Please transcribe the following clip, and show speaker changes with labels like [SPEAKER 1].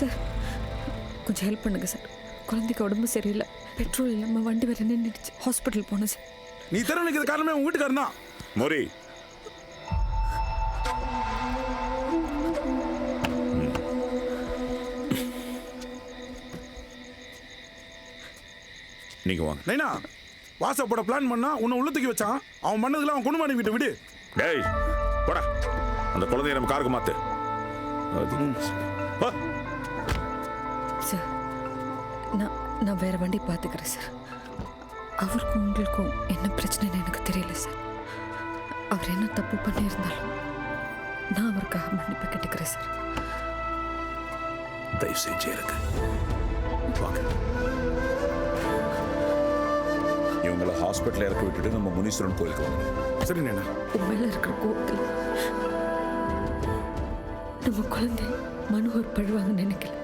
[SPEAKER 1] Sir கொஞ்சம் help பண்ணுங்க sir. குழந்தைக்கு உடம்பு சரியில்லை, பெட்ரோல் இல்லாமல் வண்டி வேற நின்றுடுச்சு, ஹாஸ்பிட்டல் போனோம் சார்.
[SPEAKER 2] நீ தெரு நிற்கிற காரணமே உங்க வீட்டுக்காரன் தான்.
[SPEAKER 3] மோரி, நீங்க வாங்க.
[SPEAKER 2] நைனா வாச போட பிளான் பண்ணா உன்னை உள்ளத்துக்கு வச்சான். அவன் பண்ணதுல அவன் குடும்பம் வீட்டை விடு.
[SPEAKER 3] டேய் போடா, அந்த குழந்தைய நம்ம காருக்கு மாத்து.
[SPEAKER 1] சார் நான் வேற வண்டி பார்த்துக்கிறேன் சார். அவருக்கும் உங்களுக்கும் என்ன பிரச்சனைன்னு எனக்கு தெரியல சார். அவர் என்ன தப்பு பண்ணியிருந்தாலும் நான் அவருக்காக மன்னிப்பு கேட்டுக்கிறேன் சார்.
[SPEAKER 3] தயவு செஞ்சு இருக்கு. வாங்க. இவங்களை ஹாஸ்பிட்டல் இறக்கி விட்டுட்டு நம்ம முனீஸ்வரன் கோயிலுக்கு வாங்க.
[SPEAKER 2] சரி நைனா.
[SPEAKER 1] உண்மையில இருக்கிற கோவத்தில் நம்ம குழந்தை மனோகர் பழுவாங்கன்னு நினைக்கல.